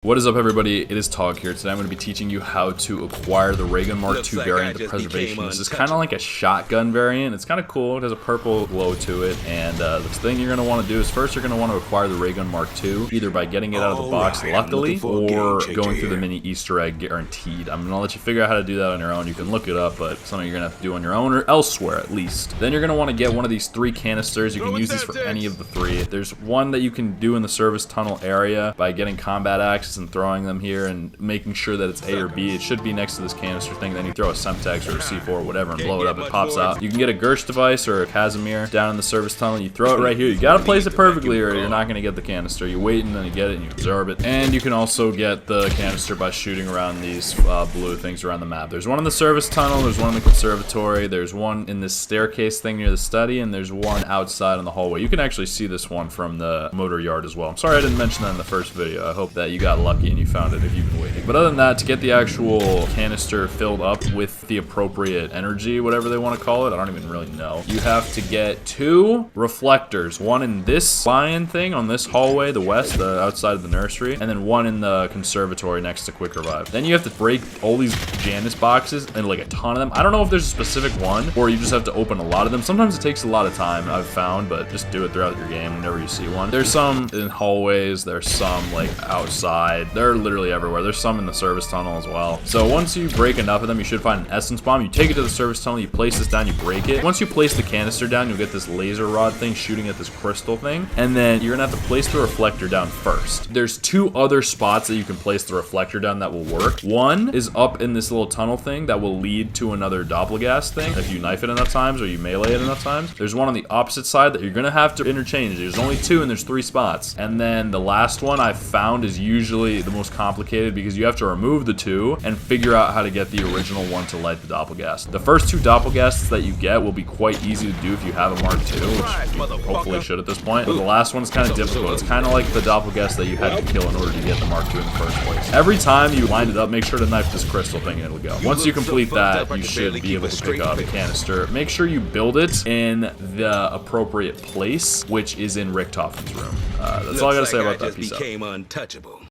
What is up, everybody? It is Tog here. Today I'm going to be teaching you how to acquire the Ray Gun Mark II variant, the Preservation. This is kind of like a shotgun variant. It's kind of cool. It has a purple glow to it. And the thing you're going to want to do is first you're going to want to acquire the Ray Gun Mark II, either by getting it out of the box luckily or going through the mini Easter egg guaranteed. I'm going to let you figure out how to do that on your own. You can look it up, but something you're going to have to do on your own or elsewhere at least. Then you're going to want to get one of these 3 canisters. You can use these for any of the 3. There's one that you can do in the service tunnel area by getting combat axes and throwing them here and making sure that it's A or B. It should be next to this canister thing. Then you throw a Semtex or a C4 or whatever and blow it up. It pops out. You can get a Gersh device or a Casimir down in the service tunnel. You throw it right here. You gotta place it perfectly or you're not gonna get the canister. You wait and then you get it and you absorb it. And you can also get the canister by shooting around these blue things around the map. There's one in the service tunnel. There's one in the conservatory. There's one in this staircase thing near the study. And there's one outside in the hallway. You can actually see this one from the motor yard as well. I'm sorry I didn't mention that in the first video. I hope that you got lucky and you found it if you've been waiting. But other than that, to get the actual canister filled up with the appropriate energy, whatever they want to call it, I don't even really know. You have to get 2 reflectors. One in this lion thing on this hallway, the west, the outside of the nursery, and then one in the conservatory next to Quick Revive. Then you have to break all these Janus boxes and like a ton of them. I don't know if there's a specific one or you just have to open a lot of them. Sometimes it takes a lot of time, I've found, but just do it throughout your game whenever you see one. There's some in hallways, there's some like outside. They're literally everywhere. There's some in the service tunnel as well. So once you break enough of them, you should find an essence bomb. You take it to the service tunnel, you place this down, you break it. Once you place the canister down, you'll get this laser rod thing shooting at this crystal thing. And then you're gonna have to place the reflector down first. There's 2 other spots that you can place the reflector down that will work. One is up in this little tunnel thing that will lead to another Doppelgas thing if you knife it enough times or you melee it enough times. There's one on the opposite side that you're gonna have to interchange. There's only 2 and there's 3 spots. And then the last one I've found is usually the most complicated because you have to remove the 2 and figure out how to get the original one to light the Doppelgas. The first 2 Doppelgases that you get will be quite easy to do if you have a Mark II, which you hopefully should at this point. But the last one is kind of difficult. It's kind of like the Doppelgas that you had to kill in order to get the Mark II in the first place. Every time you line it up, make sure to knife this crystal thing and it'll go. Once you complete that, you should be able to pick up a canister. Make sure you build it in the appropriate place, which is in Richtofen's room. That's all I gotta say about that. Peace out.